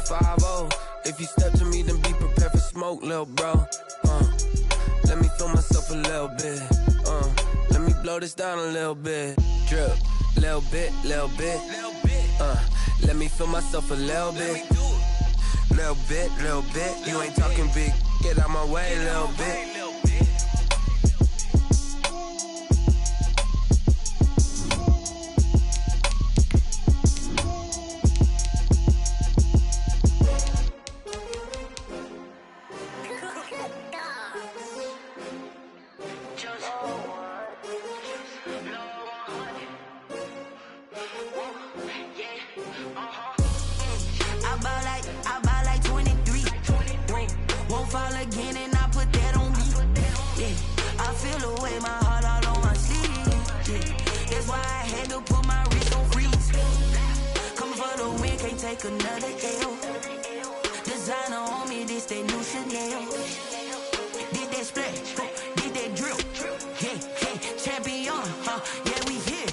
5-0. If you step to me, then be prepared for smoke, lil' bro. Let me feel myself a little bit. Let me blow this down a little bit. Drip, little bit, little bit. Let me feel myself a little bit. Little bit, little bit. You ain't talking big. Get out my way, little bit. Another L. Designer on me, this that new Chanel. Did that splash, did that drill. Yeah, champion, yeah, we here.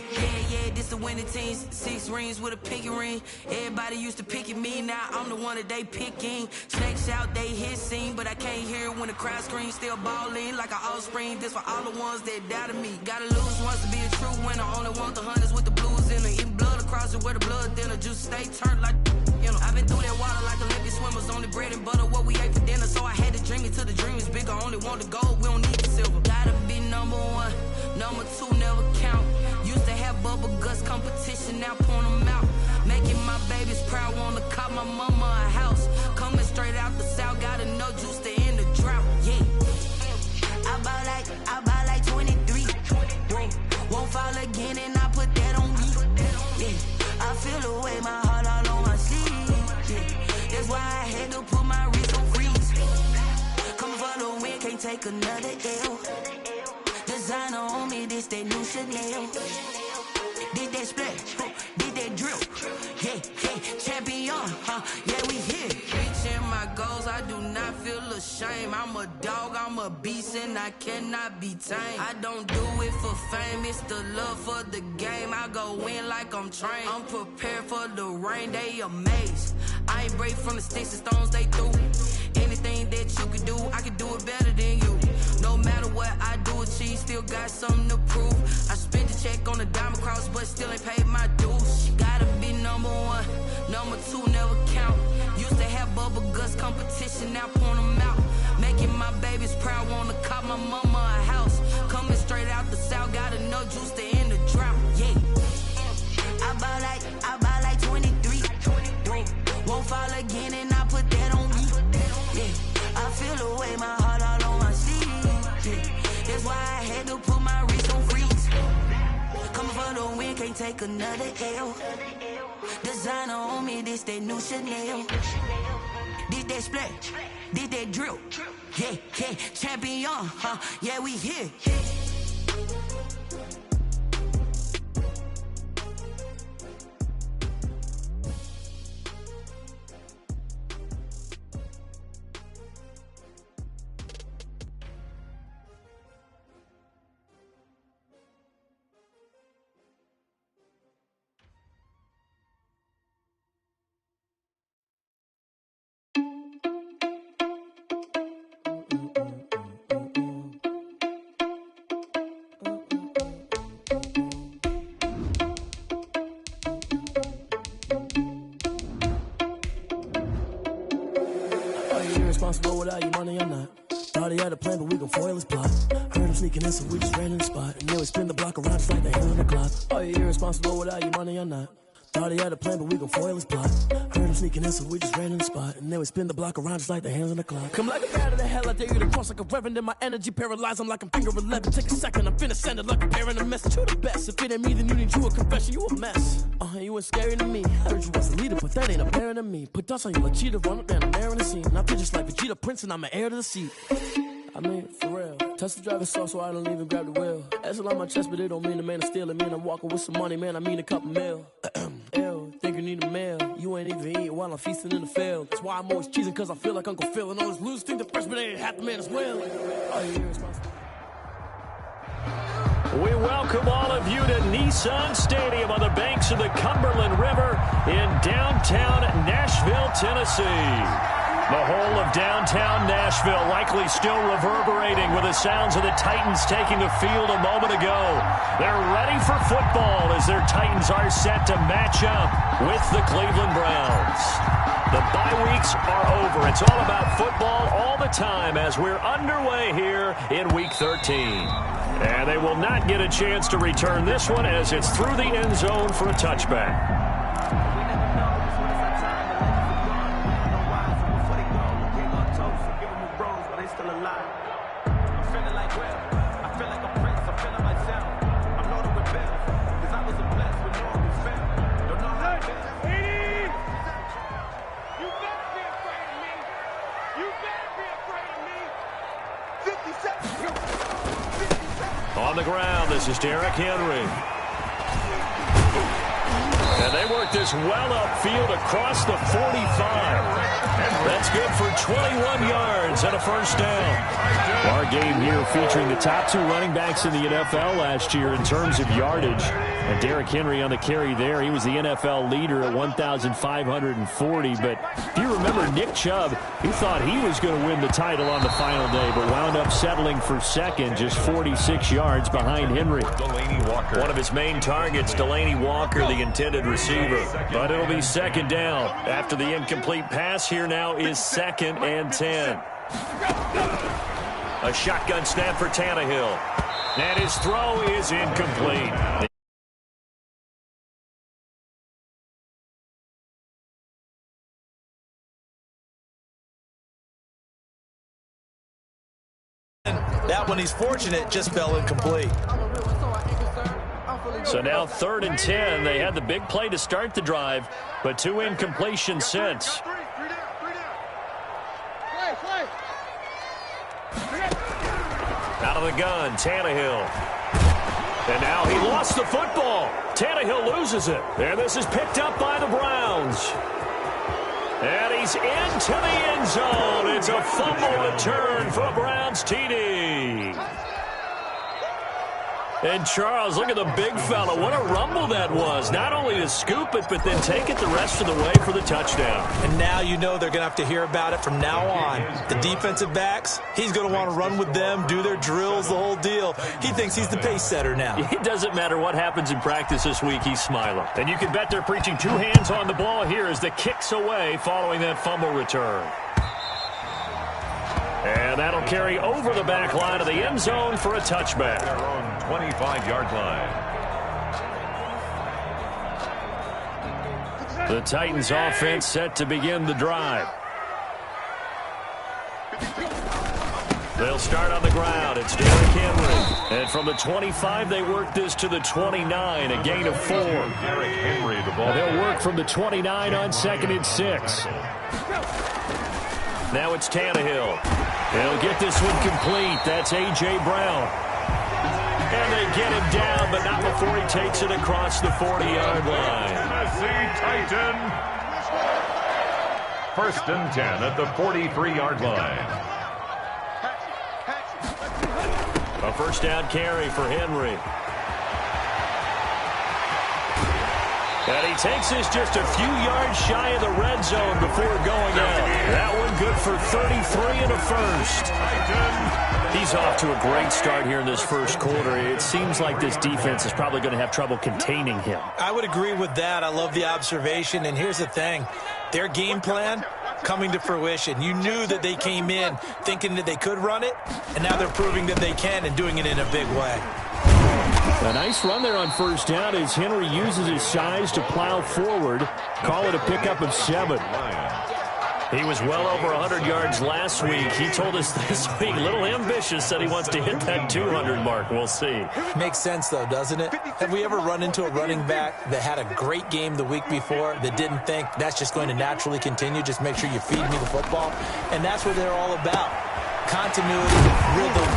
Yeah, this the winning team. 6 rings with a pinky ring. Everybody used to pick at me, now I'm the one that they picking. Snakes out, they hissing, but I can't hear it when the crowd screams. Still balling like an offspring. This for all the ones that doubted me. Gotta lose once to be a true winner. Only want the hunters with the blues in it. Eating blood across it where the blood thinner. Just stay turned like. I've been through that water like Olympic swimmers. Only bread and butter, what we ate for dinner. So I had to dream it till the dream is bigger. Only want the gold, we don't need the silver. Gotta be number 1, number 2 never count. Used to have bubble guts competition, now point them out. Making my babies proud, wanna cop my mama a house. Coming straight out the south, gotta know juice to end the drought. Yeah, I buy like 23. Won't fall again and I put that on me. Yeah, I feel the way my heart all on my sleeve. That's why I had to put my wrist on freeze. Coming for the win, can't take another L. Designer on me, this that new Chanel. Did that splash, did that drill. Yeah, champion, yeah, we here. Reaching my goals, I do not feel ashamed. I'm a dog, I'm a beast, and I cannot be tamed. I don't do it for fame, it's the love for the game. I go in like I'm trained. I'm prepared for the rain, they amazed. I ain't break from the sticks and stones they threw. Anything that you can do, I can do it better than you. No matter what I do, achieve, still got something to prove. I spent the check on the diamond cross, but still ain't paid my dues. Gotta be number 1, number 2 never count. Used to have bubble guts competition, now point them out. Making my babies proud, wanna cop my mama a house. Coming straight out the south, gotta know juice to end the drought. Yeah, I buy like 23. Won't fall again and I put that on me. Yeah, I feel the way my heart all on my sleeve. Yeah, that's why I had to put my wrist on freeze. Coming for the win, can't take another L. Designer on me, this that new Chanel. Did that splash, did that drill. Yeah, champion, yeah, we here. Responsible without your money or not. Thought he had a plan, but we gon' foil his plot. Heard him sneaking in, so we just ran in the spot. And then we spin the block around just like the hell on the clock. Are you irresponsible without your money or not? Thought he had a plan, but we gon' foil his plot. Heard him sneaking in, so we just ran in the spot. And then we spin the block around just like the hands on the clock. Come like a bat of the hell, I dare you to cross like a reverend. And my energy paralyzed, I'm like I'm finger 11. Take a second, I'm finna send it like a parent a message. You the best, if it ain't me, then you need you a confession. You a mess, you ain't scary to me. Heard you was a leader, but that ain't apparent to me. Put dust on you like cheetah, run up and I'm there in the scene. And I feel just like Vegeta Prince and I'm an heir to the seat. I mean, for real. Touch the driver's soft so I don't even grab the wheel. That's on my chest, but it don't mean the man is stealing. Man, I'm walking with some money, man, I mean a couple mil. Ew, think you need a meal. You ain't even eating while I'm feasting in the field. That's why I'm always cheesing, cause I feel like Uncle Phil. And all those losers think the freshman ain't half the man as well. Are you irresponsible? We welcome all of you to Nissan Stadium on the banks of the Cumberland River in downtown Nashville, Tennessee. The whole of downtown Nashville likely still reverberating with the sounds of the Titans taking the field a moment ago. They're ready for football as their Titans are set to match up with the Cleveland Browns. The bye weeks are over. It's all about football all the time as we're underway here in Week 13. And they will not get a chance to return this one as it's through the end zone for a touchback. On the ground, this is Derrick Henry. And they work this well upfield across the 45. That's good for 21 yards and a first down. Our game here featuring the top two running backs in the NFL last year in terms of yardage. And Derrick Henry on the carry there. He was the NFL leader at 1,540. But if you remember Nick Chubb, he thought he was going to win the title on the final day, but wound up settling for second, just 46 yards behind Henry. Delaney Walker. One of his main targets, Delaney Walker, the intended receiver. But it'll be second down. After the incomplete pass, here now is 2nd and 10. A shotgun snap for Tannehill. And his throw is incomplete. That one, he's fortunate, just fell incomplete. So now 3rd and 10. They had the big play to start the drive, but 2 incompletions since. Out of the gun, Tannehill. And now he lost the football. Tannehill loses it. And this is picked up by the Browns. And he's into the end zone. It's a fumble return for a Browns TD. And Charles, look at the big fella. What a rumble that was. Not only to scoop it, but then take it the rest of the way for the touchdown. And now you know they're going to have to hear about it from now on. The defensive backs, he's going to want to run with them, do their drills, the whole deal. He thinks he's the pace setter now. It doesn't matter what happens in practice this week, he's smiling. And you can bet they're preaching 2 hands on the ball here as the kick's away following that fumble return. And that'll carry over the back line of the end zone for a touchback. Their own 25-yard line. The Titans offense set to begin the drive. They'll start on the ground. It's Derrick Henry. And from the 25, they work this to the 29, a gain of 4. Derrick Henry, the ball. They'll work from the 29 on 2nd and 6. Now it's Tannehill. He'll get this one complete. That's A.J. Brown. And they get him down, but not before he takes it across the 40-yard line. Tennessee Titan. 1st and 10 at the 43-yard line. A first down carry for Henry. And he takes this just a few yards shy of the red zone before going out. That one good for 33 and a first. He's off to a great start here in this first quarter. It seems like this defense is probably going to have trouble containing him. I would agree with that. I love the observation. And here's the thing. Their game plan coming to fruition. You knew that they came in thinking that they could run it, and now they're proving that they can and doing it in a big way. A nice run there on first down as Henry uses his size to plow forward. Call it a pickup of 7. He was well over 100 yards last week. He told us this week, a little ambitious, said he wants to hit that 200 mark. We'll see. Makes sense, though, doesn't it? Have we ever run into a running back that had a great game the week before that didn't think that's just going to naturally continue? Just make sure you feed me the football. And that's what they're all about. Continuity, rhythm,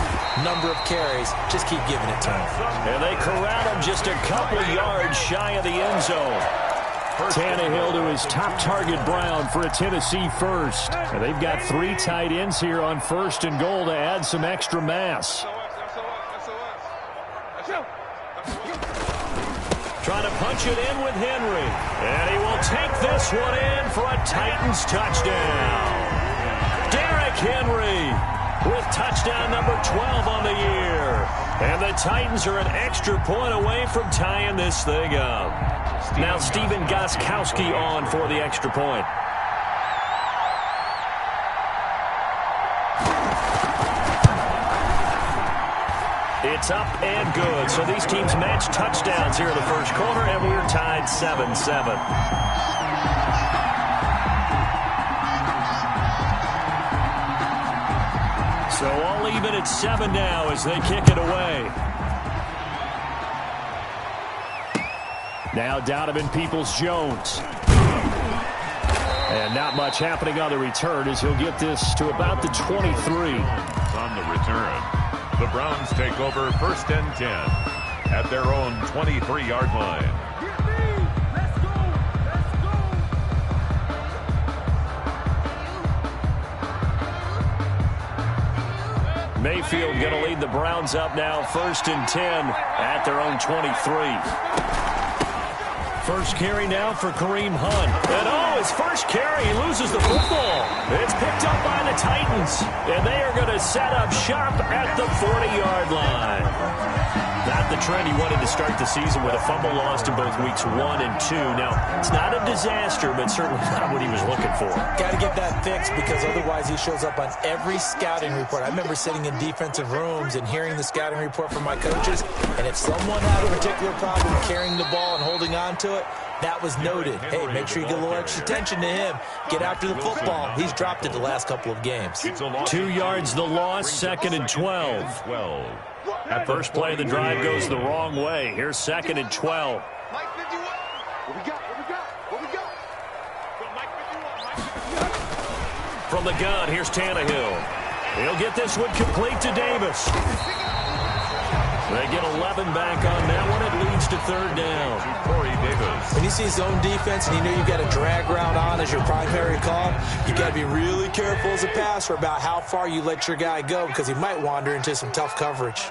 number of carries. Just keep giving it to him. And they corral him just a couple yards shy of the end zone. Tannehill to his top target, Brown, for a Tennessee first. And they've got 3 tight ends here on 1st and goal to add some extra mass. trying to punch it in with Henry. And he will take this one in for a Titans touchdown. Derrick Henry with touchdown number 12 on the year. And the Titans are an extra point away from tying this thing up. Now Stephen Gostkowski on for the extra point. It's up and good. So these teams match touchdowns here in the first quarter, and we're tied 7-7. So all even at 7 now as they kick it away. Now Donovan Peoples-Jones. And not much happening on the return as he'll get this to about the 23. On the return, the Browns take over 1st and 10 at their own 23-yard line. Mayfield going to lead the Browns up now 1st and 10 at their own 23. First carry now for Kareem Hunt. And his first carry, he loses the football. It's picked up by the Titans. And they are going to set up shop at the 40-yard line. Not the trend he wanted to start the season with a fumble lost in both weeks 1 and 2. Now, it's not a disaster, but certainly not what he was looking for. Got to get that fixed because otherwise he shows up on every scouting report. I remember sitting in defensive rooms and hearing the scouting report from my coaches, and if someone had a particular problem carrying the ball and holding on to it, that was noted. Hey, make sure you get a little extra attention to him. Get after the football. He's dropped it the last couple of games. 2 yards the loss, 2nd and 12. At first play of the drive goes the wrong way. Here's 2nd and 12. From the gun, here's Tannehill. He'll get this one complete to Davis. They get 11 back on that one. It leads to 3rd down. When you see zone defense and you know you've got a drag route on as your primary call, you got to be really careful as a passer about how far you let your guy go because he might wander into some tough coverage.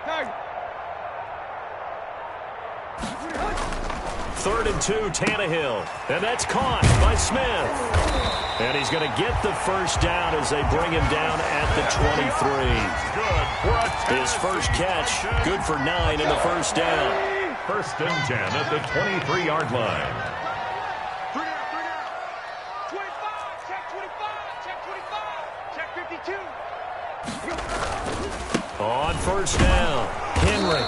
Tiger. 3rd and 2, Tannehill. And that's caught by Smith. And he's going to get the first down as they bring him down at the 23. His first catch, good for 9 in the first down. 1st and 10 at the 23-yard line. 3 down. 25, check 25, check 52. On 1st down, Henry.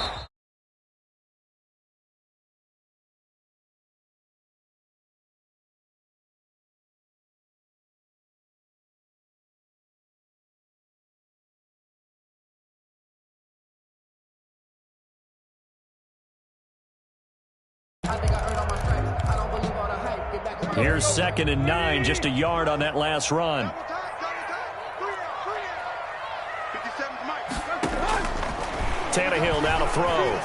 Here's 2nd and 9, just a yard on that last run. Tannehill now to throw.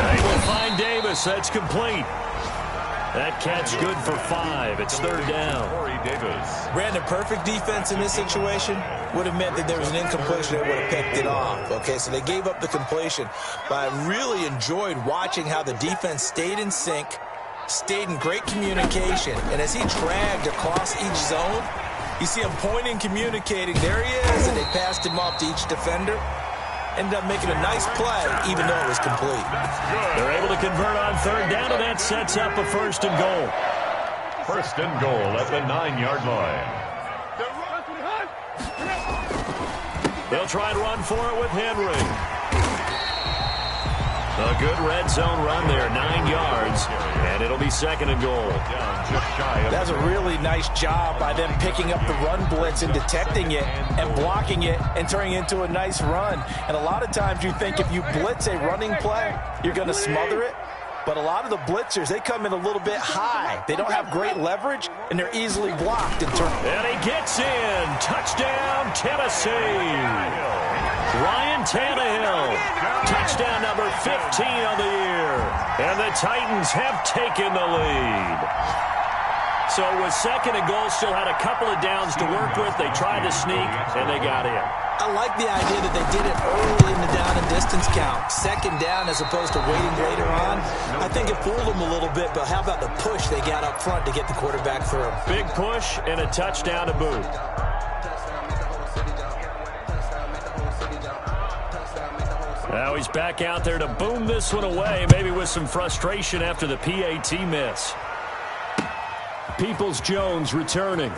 They will find Davis. That's complete. That catch good for 5. It's 3rd down. Brandon, perfect defense in this situation would have meant that there was an incompletion that would have picked it off. Okay, so they gave up the completion. But I really enjoyed watching how the defense stayed in sync, stayed in great communication. And as he dragged across each zone, you see him pointing, communicating. There he is, and they passed him off to each defender. Ended up making a nice play, even though it was complete. They're able to convert on 3rd down, and that sets up a 1st and goal. 1st and goal at the 9-yard line. They'll try and run for it with Henry. A good red zone run there, 9 yards, and it'll be 2nd and goal. That's a really nice job by them picking up the run blitz and detecting it and blocking it and turning it into a nice run. And a lot of times you think if you blitz a running play, you're going to smother it. But a lot of the blitzers, they come in a little bit high. They don't have great leverage, and they're easily blocked. And he gets in. Touchdown, Tennessee. Ryan Tannehill. Touchdown number 15 on the year. And the Titans have taken the lead. So with second and goal, still had a couple of downs to work with. They tried to sneak, and they got in. I like the idea that they did it early in the down and distance count. Second down as opposed to waiting later on. I think it fooled them a little bit, but how about the push they got up front to get the quarterback through? Big push and a touchdown to boot. Now he's back out there to boom this one away, maybe with some frustration after the PAT miss. Peoples-Jones returning.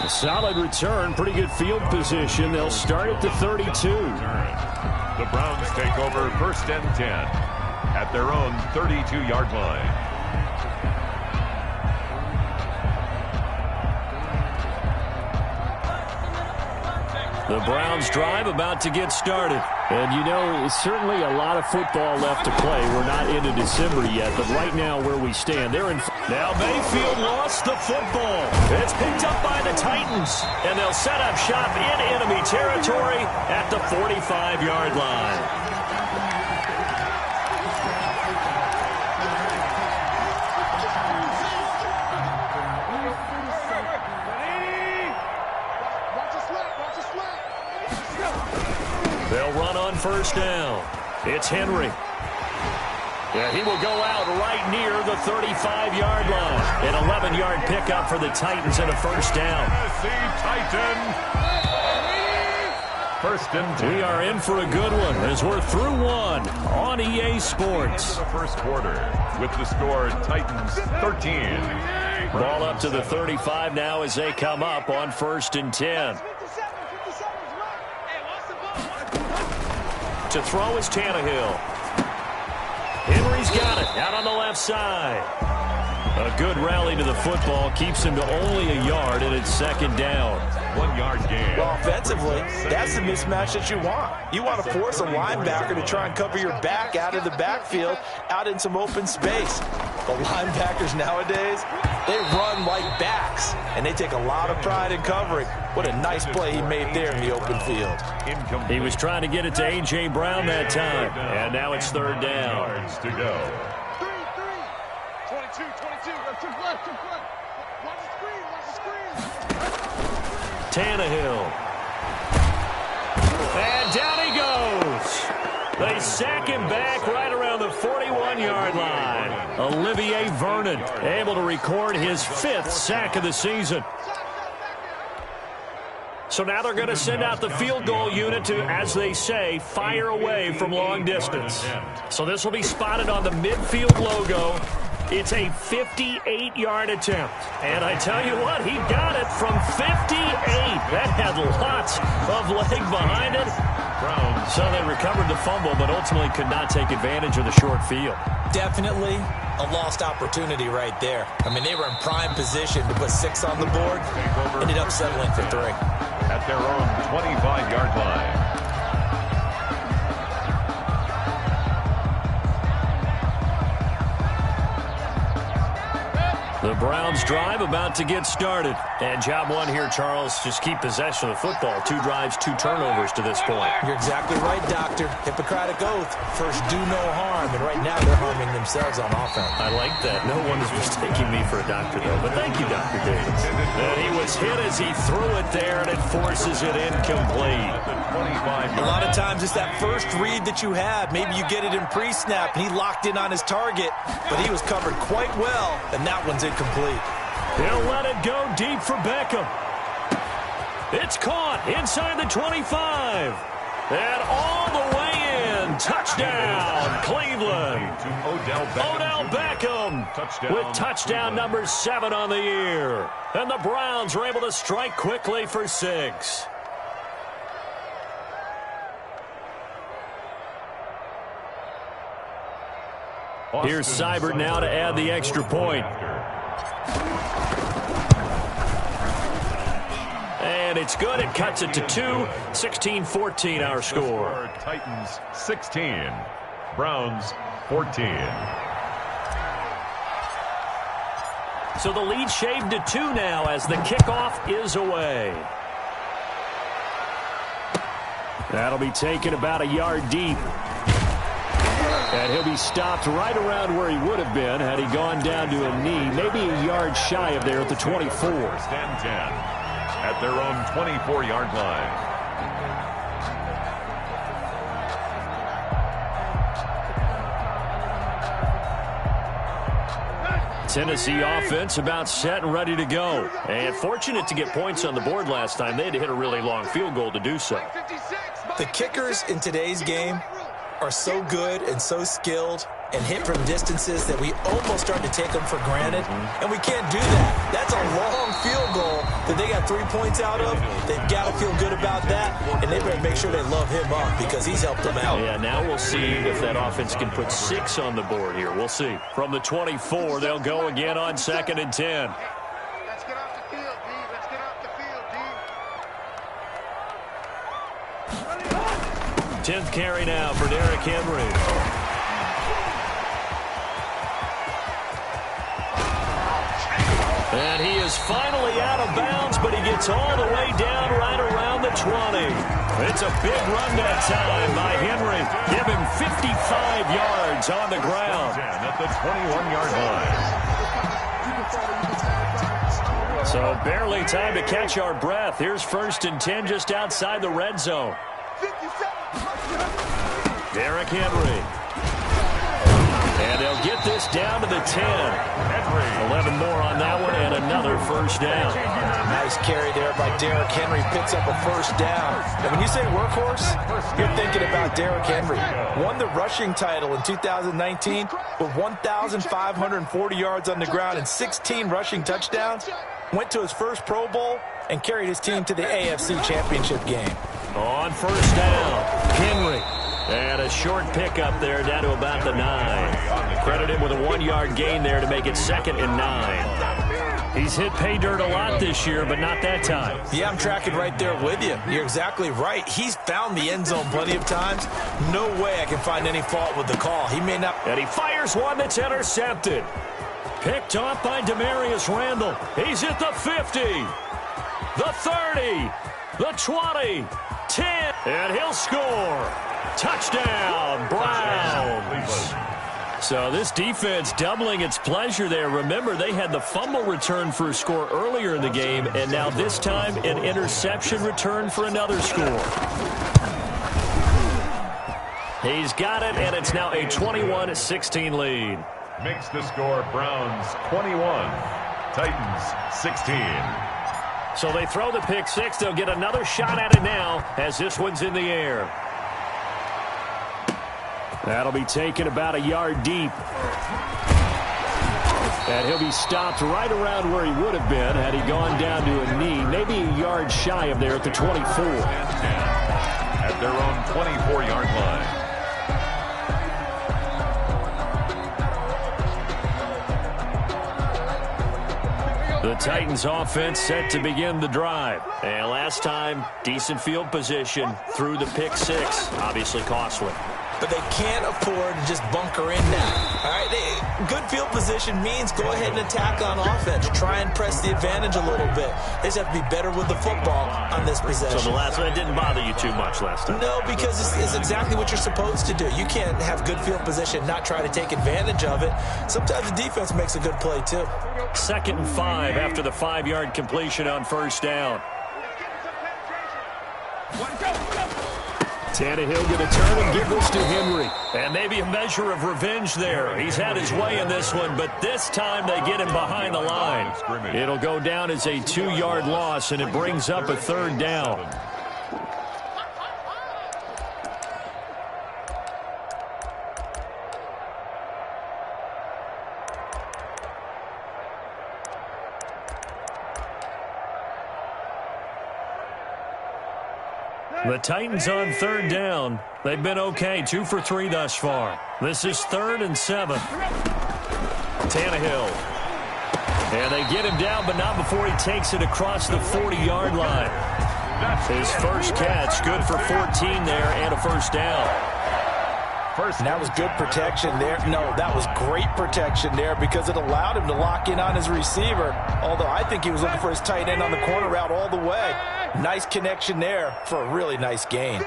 A solid return, pretty good field position. They'll start at the 32. The Browns take over 1st and 10 at their own 32-yard line. The Browns drive about to get started. And, you know, certainly a lot of football left to play. We're not into December yet, but right now where we stand, they're in. Now Mayfield lost the football. It's picked up by the Titans, and they'll set up shop in enemy territory at the 45-yard line. They'll run on first down. It's Henry. Yeah, he will go out right near the 35-yard line. An 11-yard pickup for the Titans and a first down. First and 10. We are in for a good one as we're through one on EA Sports. The first quarter with the score Titans 13. Ball up to the 35 now as they come up on 1st and 10. To throw is Tannehill. Henry's got it out on the left side. A good rally to the football keeps him to only a yard, and it's second down. 1 yard gain. Well, offensively, that's the mismatch that you want. You want to force a linebacker to try and cover your back out of the backfield, out in some open space. The linebackers nowadays, they run like backs, and they take a lot of pride in covering. What a nice play he made there in the open field. He was trying to get it to A.J. Brown that time, and now it's third down. Yards to go. 22. Watch the screen. Tannehill. And down he goes. They sack him back right around the 41-yard line. Olivier Vernon able to record his 5th sack of the season. So now they're going to send out the field goal unit to, as they say, fire away from long distance. So this will be spotted on the midfield logo. It's a 58-yard attempt. And I tell you what, he got it from 58. That had lots of leg behind it. So they recovered the fumble, but ultimately could not take advantage of the short field. Definitely a lost opportunity right there. I mean, they were in prime position to put 6 on the board. Ended up settling for 3. At their own 25-yard line. The Browns drive about to get started. And job one here, Charles, just keep possession of the football. 2 drives, 2 turnovers to this point. You're exactly right, Doctor. Hippocratic oath. First, do no harm. And right now, they're harming themselves on offense. I like that. No one is mistaking me for a doctor, though. But thank you, Dr. Davis. And he was hit as he threw it there, and it forces it incomplete. A lot of times, it's that first read that you have. Maybe you get it in pre-snap, and he locked in on his target. But he was covered quite well, and that one's incomplete. He'll let it go deep for Beckham. It's caught inside the 25. And all the way in. Touchdown, Cleveland. Odell Beckham with touchdown number 7 on the year. And the Browns are able to strike quickly for 6. Here's Seibert now to add the extra point. And and it's good. It cuts it to 2. 16-14 our score. Titans 16, Browns 14. So the lead shaved to 2 now as the kickoff is away. That'll be taken about a yard deep. And he'll be stopped right around where he would have been had he gone down to a knee, maybe a yard shy of there at the 24. First and 10 at their own 24-yard line. Tennessee offense about set and ready to go. And fortunate to get points on the board last time. They had to hit a really long field goal to do so. The kickers in today's game are so good and so skilled and hit from distances that we almost start to take them for granted, and we can't do that. That's a long field goal that they got 3 points out of. They've got to feel good about that, and they better make sure they love him up because he's helped them out. Yeah, now we'll see if that offense can put 6 on the board here. We'll see. From the 24, they'll go again on 2nd and 10. Let's get off the field, D. Let's get off the field, D. 10th carry now for Derrick Henry. And he is finally out of bounds, but he gets all the way down right around the 20. It's a big run that time by Henry. Give him 55 yards on the ground. At the 21-yard line. So barely time to catch our breath. Here's 1st and 10 just outside the red zone. Derrick Henry. And they'll get this down to the 10. 11 more on that one and another first down. Nice carry there by Derrick Henry. Picks up a first down. And when you say workhorse, you're thinking about Derrick Henry. Won the rushing title in 2019 with 1,540 yards on the ground and 16 rushing touchdowns. Went to his first Pro Bowl and carried his team to the AFC Championship game. On first down, Henry. And a short pickup there down to about the 9. Credit him with a 1-yard gain there to make it 2nd and 9. He's hit pay dirt a lot this year, but not that time. Yeah, I'm tracking right there with you. You're exactly right. He's found the end zone plenty of times. No way I can find any fault with the call. He may not. And he fires one that's intercepted. Picked off by Demarius Randall. He's at the 50, the 30, the 20, 10, and he'll score. Touchdown, Browns. So this defense doubling its pleasure there. Remember, they had the fumble return for a score earlier in the game, and now this time an interception return for another score. He's got it, and it's now a 21-16 lead. Makes the score Browns 21, Titans 16. So they throw the pick 6. They'll get another shot at it now as this one's in the air. That'll be taken about a yard deep. And he'll be stopped right around where he would have been had he gone down to a knee, maybe a yard shy of there at the 24. At their own 24-yard line. The Titans offense set to begin the drive. And last time, decent field position through the pick 6. Obviously costly. But they can't afford to just bunker in now. All right, good field position means go ahead and attack on offense. Try and press the advantage a little bit. They just have to be better with the football on this possession. So the last one didn't bother you too much last time? No, because it's exactly what you're supposed to do. You can't have good field position, not try to take advantage of it. Sometimes the defense makes a good play, too. 2nd and 5 after the 5-yard completion on first down. Tannehill going to turn and give this to Henry. And maybe a measure of revenge there. He's had his way in this one, but this time they get him behind the line. It'll go down as a 2-yard loss, and it brings up a 3rd down. The Titans on 3rd down. They've been okay, 2 for 3 thus far. This is 3rd and 7. Tannehill. And they get him down, but not before he takes it across the 40-yard line. His first catch, good for 14 there and a first down. And that was good protection there. No, that was great protection there because it allowed him to lock in on his receiver. Although I think he was looking for his tight end on the corner route all the way. Nice connection there for a really nice gain.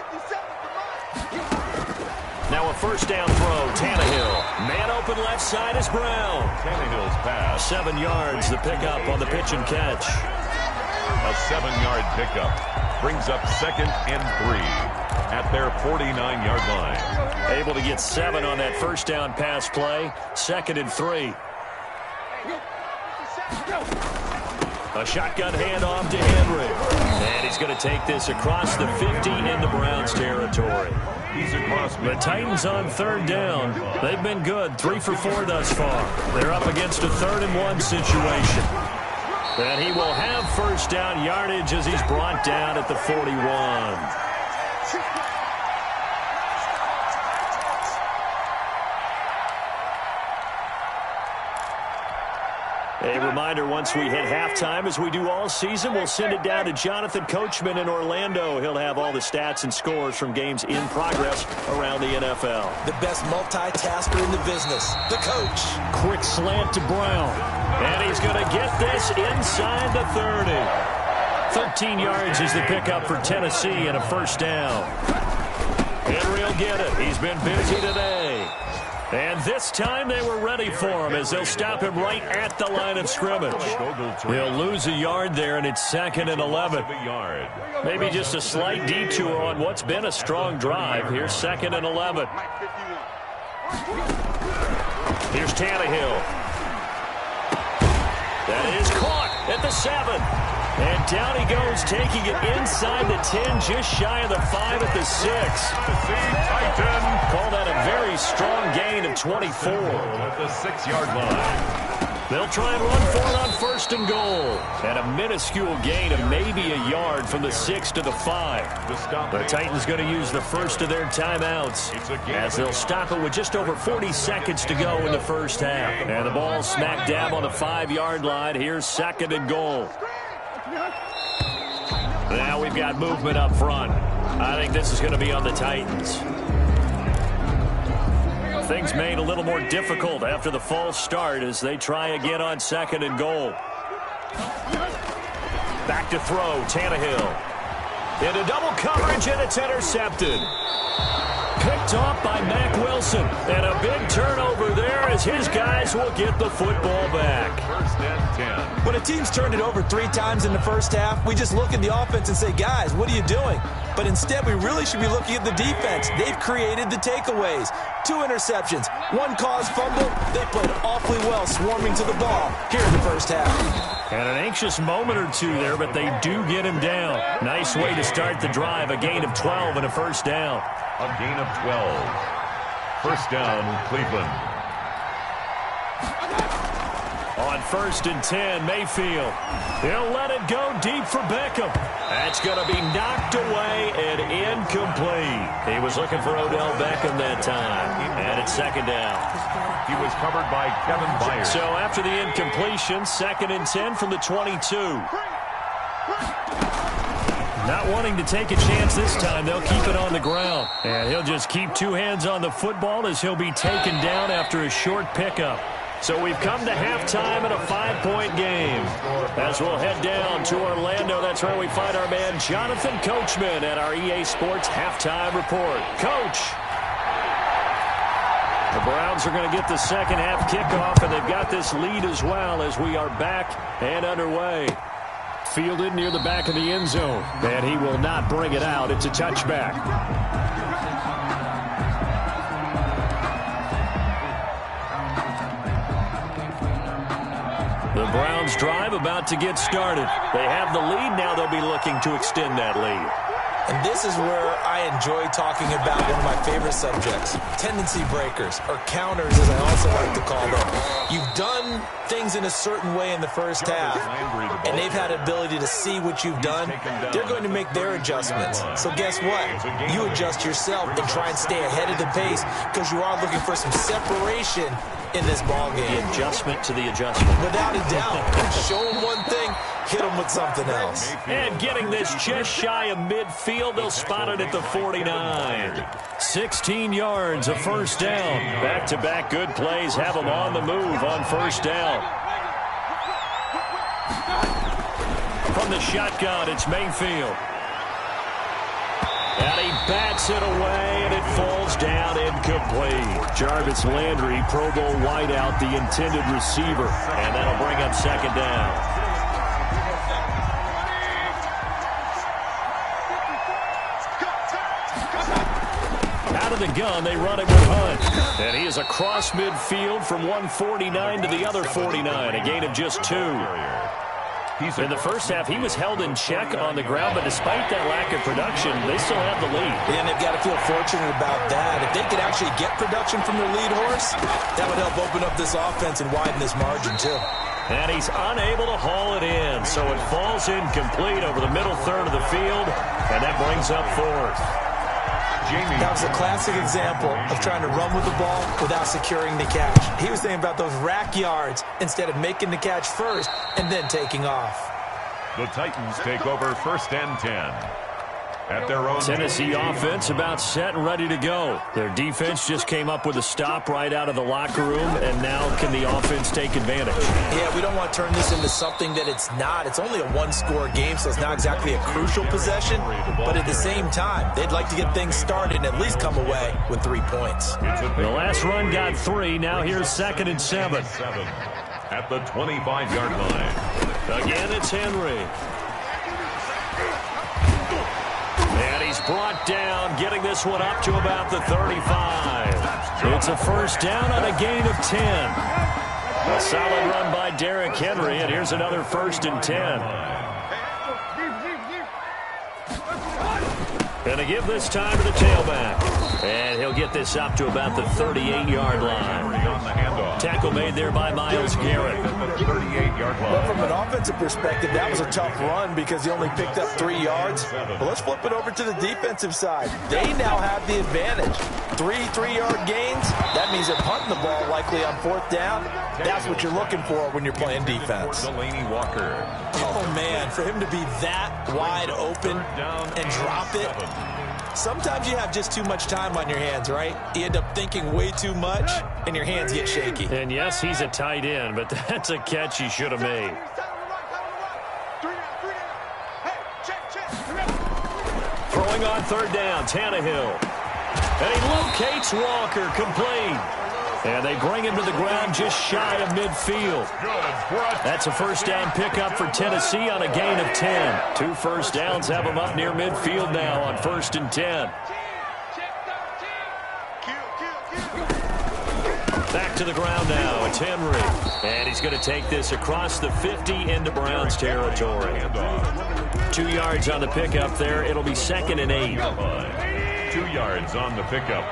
Now a first down throw, Tannehill. Man open left side is Brown. Tannehill's pass. 7 yards, the pickup on the pitch and catch. A 7-yard pickup brings up 2nd and 3 at their 49-yard line. Able to get 7 on that first down pass play. 2nd and 3. A shotgun handoff to Henry. And he's going to take this across the 50 into Browns territory. He's across the Titans on 3rd down. They've been good, 3 for 4 thus far. They're up against a 3rd and 1 situation. And he will have first down yardage as he's brought down at the 41. A reminder, once we hit halftime, as we do all season, we'll send it down to Jonathan Coachman in Orlando. He'll have all the stats and scores from games in progress around the NFL. The best multitasker in the business, the coach. Quick slant to Brown. And he's going to get this inside the 30. 13 yards is the pickup for Tennessee and a first down. Henry will get it. He's been busy today. And this time they were ready for him as they'll stop him right at the line of scrimmage. He'll lose a yard there, and it's 2nd and 11. Maybe just a slight detour on what's been a strong drive. Here's 2nd and 11. Here's Tannehill. That is caught at the 7. And down he goes, taking it inside the 10, just shy of the 5 at the 6. Call that a very strong gain of 24. At the 6-yard line. They'll try and run for it on 1st and goal. And a minuscule gain of maybe a yard from the 6 to the 5. The Titans going to use the first of their timeouts as they'll stop it with just over 40 seconds to go in the first half. And the ball smack dab on the 5-yard line. Here's 2nd and goal. Now we've got movement up front. I think this is going to be on the Titans. Things made a little more difficult after the false start as they try again on 2nd and goal. Back to throw, Tannehill. Into double coverage, and it's intercepted. Picked off by Mack Wilson. And a big turnover there as his guys will get the football back. 1st and 10. When a team's turned it over 3 times in the first half, we just look at the offense and say, guys, what are you doing? But instead, we really should be looking at the defense. They've created the takeaways. 2 interceptions, 1 caused fumble. They played awfully well swarming to the ball here in the first half. And an anxious moment or two there, but they do get him down. Nice way to start the drive. A gain of 12 and a first down. A gain of 12. First down, Cleveland. On 1st and 10, Mayfield. He'll let it go deep for Beckham. That's going to be knocked away and incomplete. He was looking for Odell Beckham that time. And it's 2nd down. He was covered by Kevin Byers. So after the incompletion, 2nd and 10 from the 22. Not wanting to take a chance this time, they'll keep it on the ground. And he'll just keep 2 hands on the football as he'll be taken down after a short pickup. So we've come to halftime in a 5-point game. As we'll head down to Orlando, that's where we find our man Jonathan Coachman at our EA Sports Halftime Report. Coach. The Browns are going to get the second half kickoff, and they've got this lead as well as we are back and underway. Fielded near the back of the end zone, and he will not bring it out. It's a touchback. The Browns drive about to get started. They have the lead. Now they'll be looking to extend that lead. And this is where I enjoy talking about one of my favorite subjects, tendency breakers, or counters as I also like to call them. You've done things in a certain way in the first half, and they've had ability to see what you've done. They're going to make their adjustments. So guess what? You adjust yourself and try and stay ahead of the pace because you are looking for some separation in this ball game. The adjustment to the adjustment. Without a doubt. Show them one thing, hit them with something else. And getting this just shy of midfield, they'll spot it at the 49. 16 yards, a first down. Back-to-back good plays have them on the move on first down. From the shotgun, it's Mayfield. And he bats it away, and it falls down incomplete. Jarvis Landry, Pro Bowl wideout, the intended receiver. And that'll bring up second down. Out of the gun, they run it with Hunt. And he is across midfield from 149 to the other 49, a gain of just 2. In the first half, he was held in check on the ground, but despite that lack of production, they still have the lead. And they've got to feel fortunate about that. If they could actually get production from their lead horse, that would help open up this offense and widen this margin, too. And he's unable to haul it in, so it falls incomplete over the middle third of the field, and that brings up fourth. That was a classic example of trying to run with the ball without securing the catch. He was thinking about those rack yards instead of making the catch first and then taking off. The Titans take over first and 10. At their own Tennessee offense about set and ready to go. Their defense just came up with a stop right out of the locker room, and now can the offense take advantage? Yeah, we don't want to turn this into something that it's not. It's only a one-score game, so it's not exactly a crucial possession. But at the same time, they'd like to get things started and at least come away with 3 points. The last run got 3. Now here's 2nd and 7. At the 25-yard line. Again, it's Henry. And he's brought down, getting this one up to about the 35. It's a first down on a gain of 10. A solid run by Derrick Henry, and here's another 1st and 10. And to give this time to the tailback. And he'll get this up to about the 38-yard line. Tackle made there by Myles Garrett. 38-yard line. Well, from an offensive perspective, that was a tough run because he only picked up 3 yards. But let's flip it over to the defensive side. They now have the advantage. 3 3-yard gains. That means they're punting the ball likely on 4th down. That's what you're looking for when you're playing defense. Delaney Walker. Oh, man, for him to be that wide open and drop it. Sometimes you have just too much time on your hands, right? You end up thinking way too much, and your hands get shaky. And yes, he's a tight end, but that's a catch he should have made. Throwing on 3rd down, Tannehill. And he locates Walker, complete. And they bring him to the ground just shy of midfield. That's a first down pickup for Tennessee on a gain of 10. 2 first downs have them up near midfield now on 1st and 10. Back to the ground now. It's Henry. And he's going to take this across the 50 into Browns territory. 2 yards on the pickup there. It'll be 2nd and 8. 2 yards on the pickup.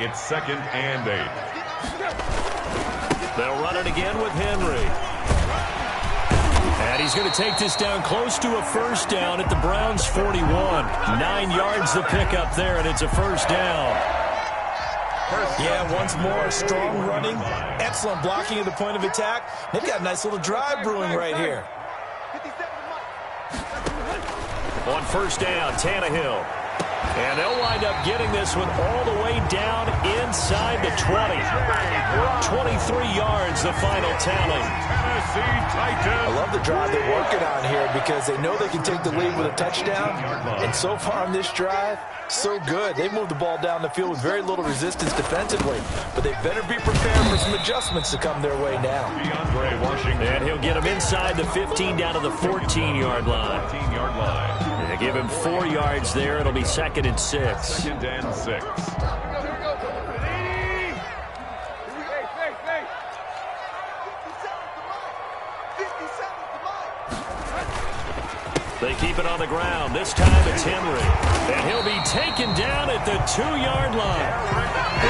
It's 2nd and 8. They'll run it again with Henry. And he's going to take this down close to a first down at the Browns' 41. 9 yards the pickup there, and it's a first down. Yeah, once more, strong running, excellent blocking at the point of attack. They've got a nice little drive brewing right here. On first down, Tannehill. And they'll wind up getting this one all the way down inside the 20. 23 yards, the final tally. I love the drive they're working on here because they know they can take the lead with a touchdown. And so far on this drive, so good. They've moved the ball down the field with very little resistance defensively. But they better be prepared for some adjustments to come their way now. And he'll get them inside the 15 down to the 14-yard line. 14-yard line. They give him 4 yards there. It'll be 2nd and 6. 2nd and 6. They keep it on the ground. This time it's Henry. And he'll be taken down at the 2-yard line.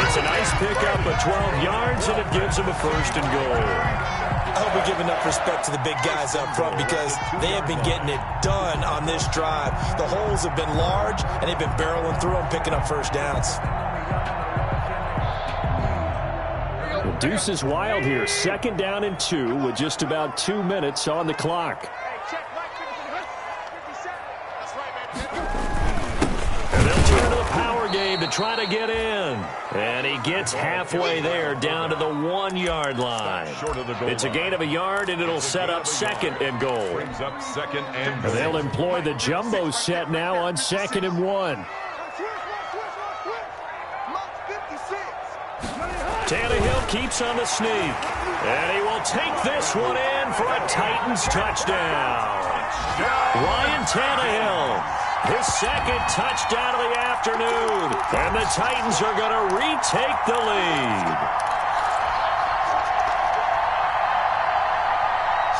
It's a nice pickup of 12 yards, and it gives him a 1st and goal. I hope we give enough respect to the big guys up front because they have been getting it done on this drive. The holes have been large, and they've been barreling through them, picking up first downs. The deuce is wild here. 2nd down and 2 with just about 2 minutes on the clock. And they'll turn to the power game to try to get in. And he gets halfway there, down to the 1-yard line. It's a gain of a yard, and it'll set up 2nd and goal. Brings up 2nd and goal. They'll employ the jumbo set now on 2nd and 1. Tannehill keeps on the sneak. And he will take this one in for a Titans touchdown. Ryan Tannehill, his 2nd touchdown of the afternoon. And the Titans are going to retake the lead.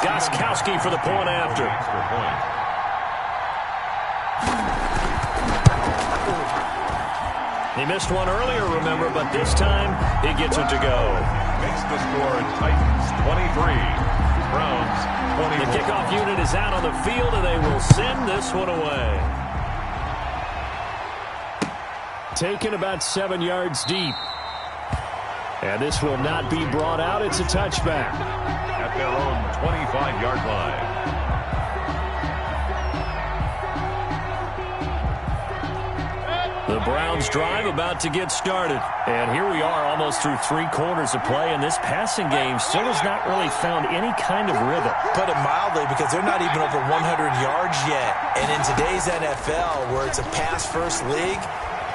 Gostkowski for the point after. He missed one earlier, remember, but this time he gets it to go. Makes the score Titans 23, Browns 21. The kickoff unit is out on the field, and they will send this one away. Taken about 7 yards deep. And this will not be brought out. It's a touchback. At their own 25-yard line. The Browns drive about to get started. And here we are almost through 3 quarters of play, and this passing game still has not really found any kind of rhythm. Put it mildly, because they're not even over 100 yards yet. And in today's NFL, where it's a pass-first league,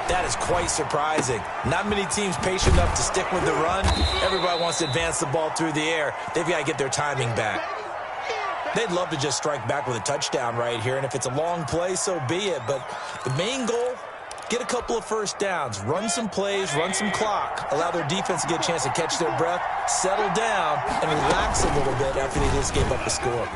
that is quite surprising. Not many teams patient enough to stick with the run. Everybody wants to advance the ball through the air. They've got to get their timing back. They'd love to just strike back with a touchdown right here, and if it's a long play, so be it. But the main goal, get a couple of first downs, run some plays, run some clock, allow their defense to get a chance to catch their breath, settle down, and relax a little bit after they just gave up the score.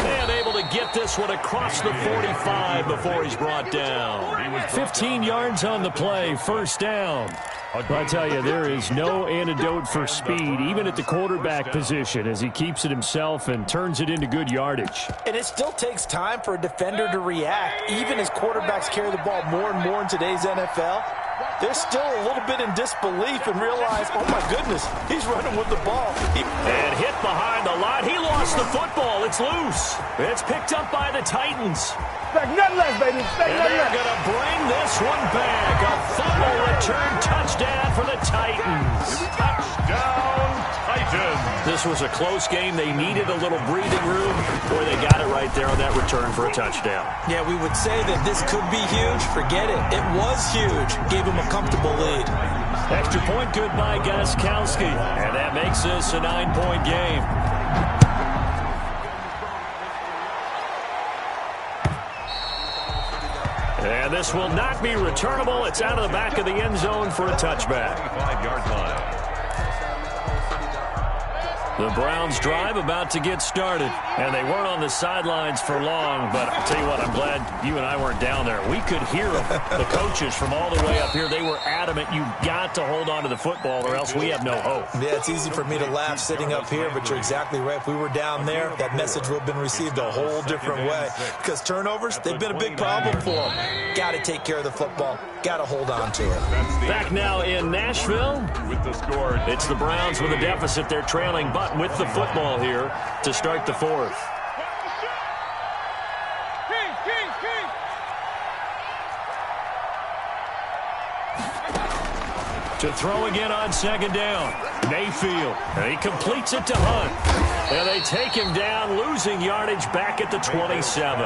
And able to get this one across the 45 before he's brought down. 15 yards on the play, first down. I tell you, there is no antidote for speed, even at the quarterback position, as he keeps it himself and turns it into good yardage. And it still takes time for a defender to react, even as quarterbacks carry the ball more and more in today's NFL. They're still a little bit in disbelief and realize, oh my goodness, he's running with the ball. And hit behind the line. He lost the football. It's loose. It's picked up by the Titans. Nothing less, baby. And they're going to bring this one back. A fumble return touchdown for the Titans. Touchdown, Titans. This was a close game. They needed a little breathing room. Boy, they got it right there on that return for a touchdown. Yeah, we would say that this could be huge. Forget it. It was huge. Gave him a comfortable lead. Extra point good by Gostkowski. And that makes this a 9-point game. And this will not be returnable. It's out of the back of the end zone for a touchback. 25-yard line. The Browns drive about to get started. And they weren't on the sidelines for long, but I'll tell you what, I'm glad you and I weren't down there. We could hear the coaches from all the way up here. They were adamant, you've got to hold on to the football or else we have no hope. Yeah, it's easy for me to laugh sitting up here, but you're exactly right. If we were down there, that message would have been received a whole different way. Because turnovers, they've been a big problem for them. Got to take care of the football. Got to hold on to it. Back now in Nashville. With the score, It's the Browns with a deficit. They're trailing, but with the football here to start the 4th. To throw again on 2nd down. Mayfield. And he completes it to Hunt. And they take him down, losing yardage back at the 27.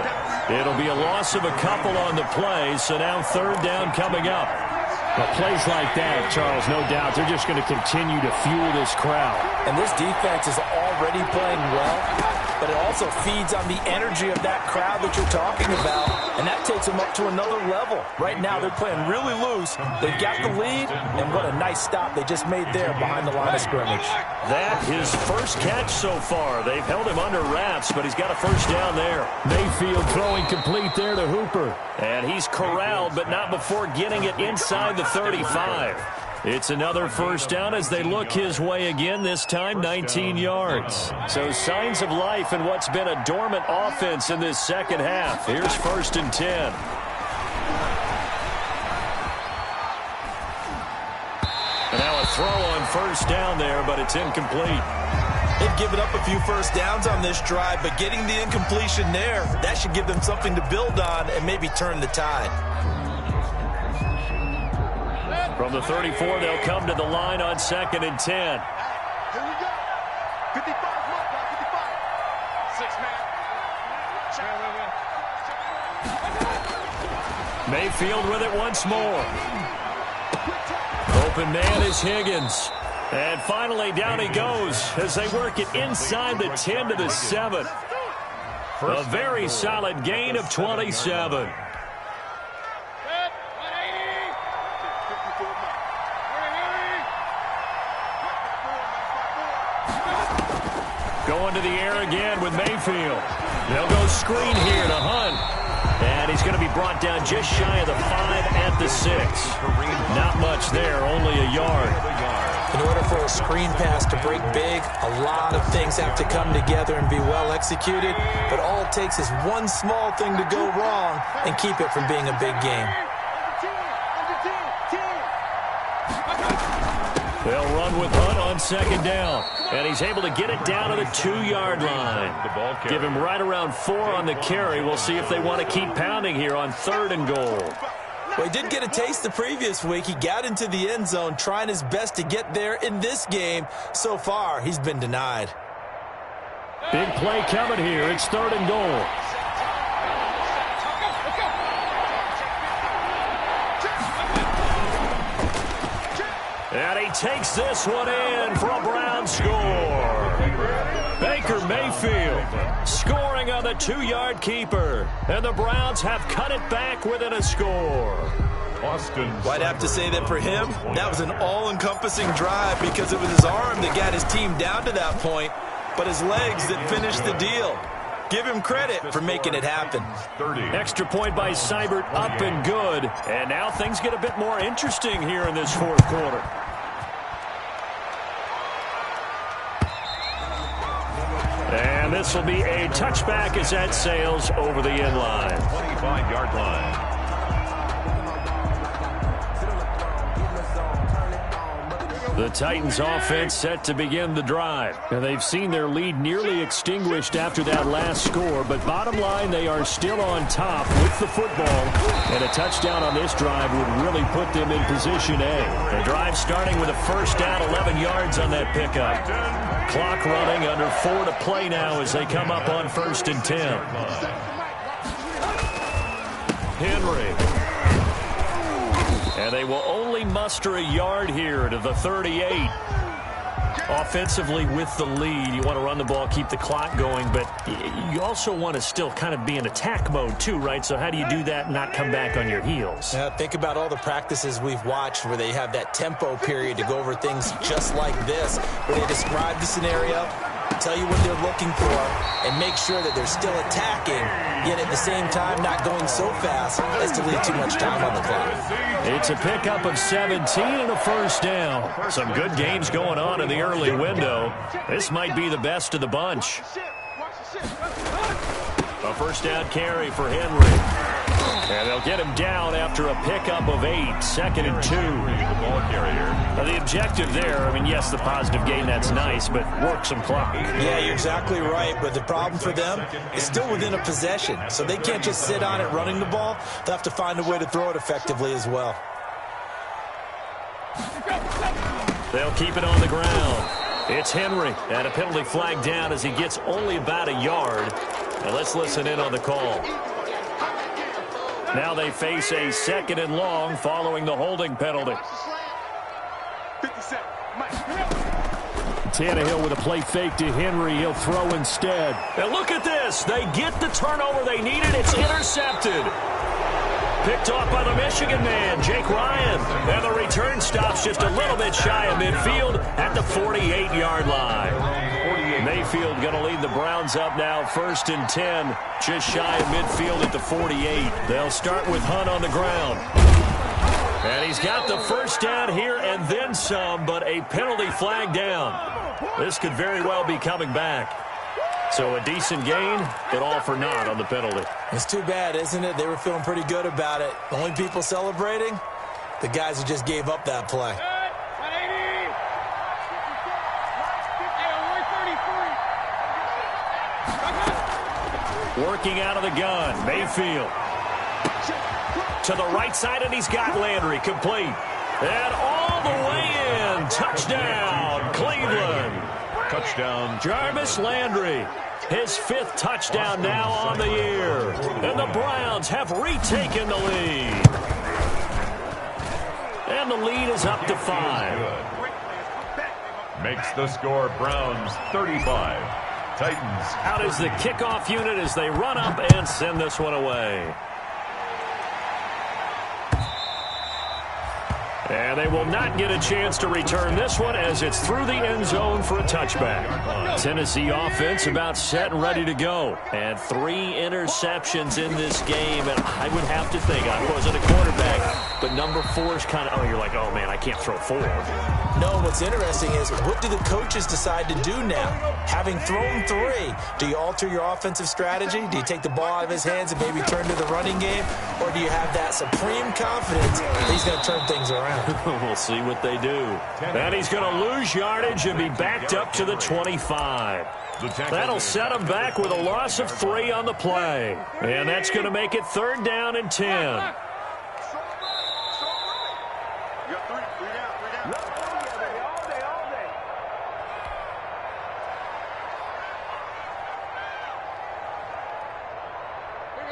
It'll be a loss of a couple on the play, so now 3rd down coming up. But plays like that, Charles, no doubt, they're just going to continue to fuel this crowd. And this defense is already playing well, but it also feeds on the energy of that crowd that you're talking about, and that takes them up to another level. Right now, they're playing really loose. They've got the lead, and what a nice stop they just made there behind the line of scrimmage. That his first catch so far. They've held him under wraps, but he's got a first down there. Mayfield throwing complete there to Hooper. And he's corralled, but not before getting it inside the 35. It's another first down as they look his way again, this time 19 yards. So signs of life in what's been a dormant offense in this second half. Here's 1st and 10. And now a throw on first down there, but it's incomplete. They've given up a few first downs on this drive, but getting the incompletion there, that should give them something to build on and maybe turn the tide. From the 34, they'll come to the line on 2nd and 10. Here we go. 55, 55. 6-man. Mayfield with it once more. Open man is Higgins. And finally, down he goes as they work it inside the 10 to the 7. A very solid gain of 27. Going to the air again with Mayfield. They'll go screen here to Hunt. And he's going to be brought down just shy of the 5 at the 6. Not much there, only a yard. In order for a screen pass to break big, a lot of things have to come together and be well executed. But all it takes is one small thing to go wrong and keep it from being a big game. They'll run with Hunt on 2nd down. And he's able to get it down to the 2-yard line. Give him right around 4 on the carry. We'll see if they want to keep pounding here on 3rd and goal. Well, he did get a taste the previous week. He got into the end zone trying his best to get there in this game. So far, he's been denied. Big play coming here. It's 3rd and goal. And he takes this one in for a Brown score. Baker Mayfield scoring on the 2-yard keeper. And the Browns have cut it back within a score. Well, I'd have to say that for him, that was an all-encompassing drive because it was his arm that got his team down to that point, but his legs that finished the deal. Give him credit for making it happen. Extra point by Seibert, up and good. And now things get a bit more interesting here in this 4th quarter. And this will be a touchback as that sails over the end line. 25-yard line. The Titans offense set to begin the drive. And they've seen their lead nearly extinguished after that last score. But bottom line, they are still on top with the football. And a touchdown on this drive would really put them in position A. The drive starting with a 1st down, 11 yards on that pickup. Clock running, under 4 to play now as they come up on 1st and 10. Henry. And they will only muster a yard here to the 38. Offensively with the lead, you want to run the ball, keep the clock going, but you also want to still kind of be in attack mode too, right? So how do you do that and not come back on your heels? Think about all the practices we've watched where they have that tempo period to go over things just like this, where they describe the scenario, tell you what they're looking for, and make sure that they're still attacking, yet at the same time not going so fast as to leave too much time on the clock. It's a pickup of 17 and a 1st down. Some good games going on in the early window. This might be the best of the bunch. A 1st down carry for Henry. And they'll get him down after a pickup of 8, 2nd and 2. The ball carrier. The objective there, I mean, yes, the positive gain, that's nice, but work some clock. Yeah, you're exactly right, but the problem for them is still within a possession, so they can't just sit on it running the ball. They'll have to find a way to throw it effectively as well. They'll keep it on the ground. It's Henry, and a penalty flag down as he gets only about a yard. And let's listen in on the call. Now they face a 2nd and long following the holding penalty. Tannehill with a play fake to Henry. He'll throw instead. And look at this. They get the turnover they needed. It's intercepted. Picked off by the Michigan man, Jake Ryan. And the return stops just a little bit shy of midfield at the 48-yard line. Mayfield going to lead the Browns up now, 1st and 10, just shy of midfield at the 48. They'll start with Hunt on the ground. And he's got the 1st down here and then some, but a penalty flag down. This could very well be coming back. So a decent gain, but all for naught on the penalty. It's too bad, isn't it? They were feeling pretty good about it. The only people celebrating, the guys who just gave up that play. Working out of the gun, Mayfield. To the right side, and he's got Landry complete. And all the way in. Touchdown, Cleveland. Touchdown, Jarvis Landry. His 5th touchdown now on the year. And the Browns have retaken the lead. And the lead is up to 5. Makes the score Browns 35. Titans. Out is the kickoff unit as they run up and send this one away. And they will not get a chance to return this one as it's through the end zone for a touchback. Tennessee offense about set and ready to go. And 3 interceptions in this game. And I would have to think, I wasn't a quarterback, but number 4 is kind of, you're like, oh, man, I can't throw 4. No, what's interesting is what do the coaches decide to do now? Having thrown 3, do you alter your offensive strategy? Do you take the ball out of his hands and maybe turn to the running game? Or do you have that supreme confidence that he's going to turn things around? We'll see what they do. And he's going to lose yardage and be backed up to the 25. That'll set him back with a loss of 3 on the play. And that's going to make it 3rd down and 10.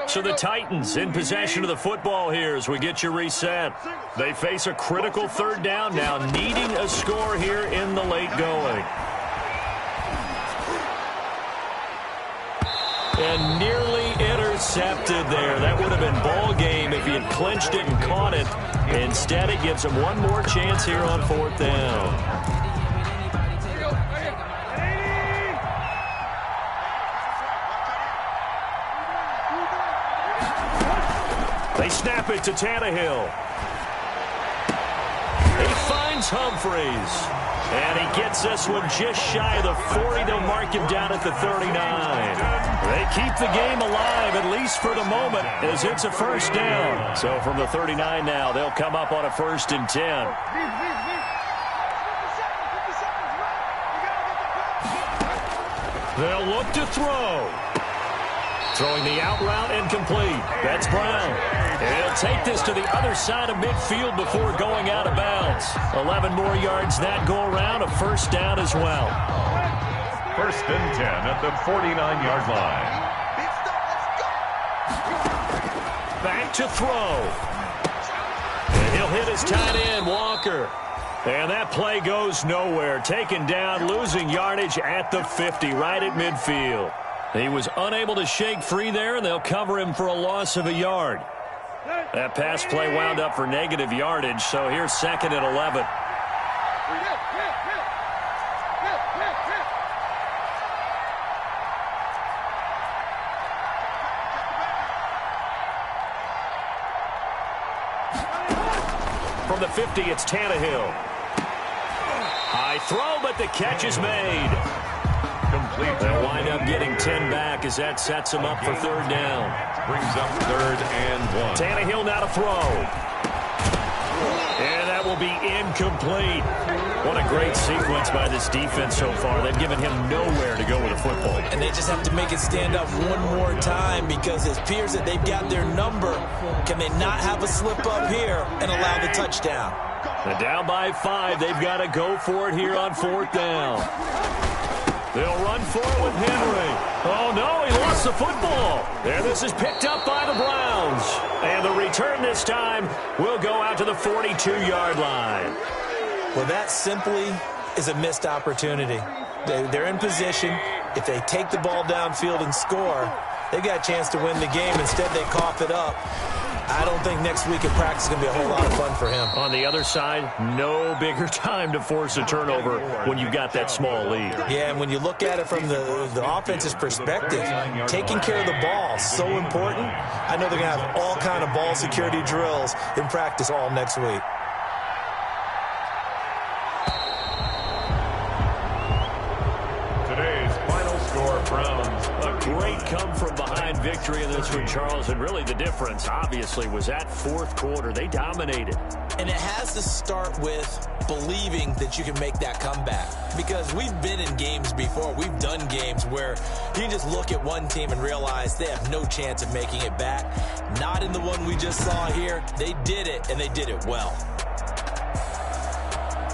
So the Titans in possession of the football here as we get you reset. They face a critical 3rd down now, needing a score here in the late going. And nearly intercepted there. That would have been ball game if he had clinched it and caught it. Instead, it gives him one more chance here on 4th down. They snap it to Tannehill. He finds Humphreys. And he gets this one just shy of the 40. They'll mark him down at the 39. They keep the game alive, at least for the moment, as it's a 1st down. So from the 39 now, they'll come up on a 1st and 10. They'll look to throw. Throwing the out route incomplete. That's Brown. He'll take this to the other side of midfield before going out of bounds. 11 more yards that go around. A 1st down as well. 1st and 10 at the 49-yard line. Back to throw. And he'll hit his tight end, Walker. And that play goes nowhere. Taken down, losing yardage at the 50, right at midfield. He was unable to shake free there, and they'll cover him for a loss of a yard. That pass play wound up for negative yardage, so here's 2nd and 11. From the 50, it's Tannehill. High throw, but the catch is made. Complete. They'll wind up getting 10 back as that sets him up for 3rd down. Brings up 3rd and 1. Tannehill now to throw. And that will be incomplete. What a great sequence by this defense so far. They've given him nowhere to go with the football. And they just have to make it stand up one more time because it appears that they've got their number. Can they not have a slip up here and allow the touchdown? And down by 5. They've got to go for it here on 4th down. They'll run for it with Henry. Oh, no, he lost the football. And this is picked up by the Browns. And the return this time will go out to the 42-yard line. Well, that simply is a missed opportunity. They're in position. If they take the ball downfield and score, they've got a chance to win the game. Instead, they cough it up. I don't think next week in practice is going to be a whole lot of fun for him. On the other side, no bigger time to force a turnover when you've got that small lead. Yeah, and when you look at it from the offense's perspective, taking care of the ball is so important. I know they're going to have all kind of ball security drills in practice all next week. Today's final score, Browns. A great comeback. come-from-behind victory in this one, Charles, and really the difference, obviously, was that fourth quarter. They dominated. And it has to start with believing that you can make that comeback. Because we've been in games before. We've done games where you can just look at one team and realize they have no chance of making it back. Not in the one we just saw here. They did it, and they did it well.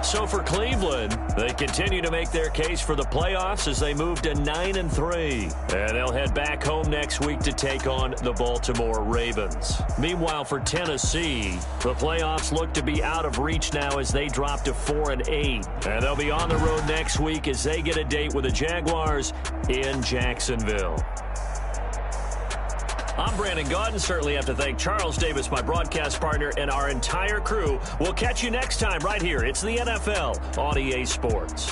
So for Cleveland, they continue to make their case for the playoffs as they move to 9-3. And they'll head back home next week to take on the Baltimore Ravens. Meanwhile, for Tennessee, the playoffs look to be out of reach now as they drop to 4-8. And they'll be on the road next week as they get a date with the Jaguars in Jacksonville. I'm Brandon Gaudin. Certainly have to thank Charles Davis, my broadcast partner, and our entire crew. We'll catch you next time right here. It's the NFL on EA Sports.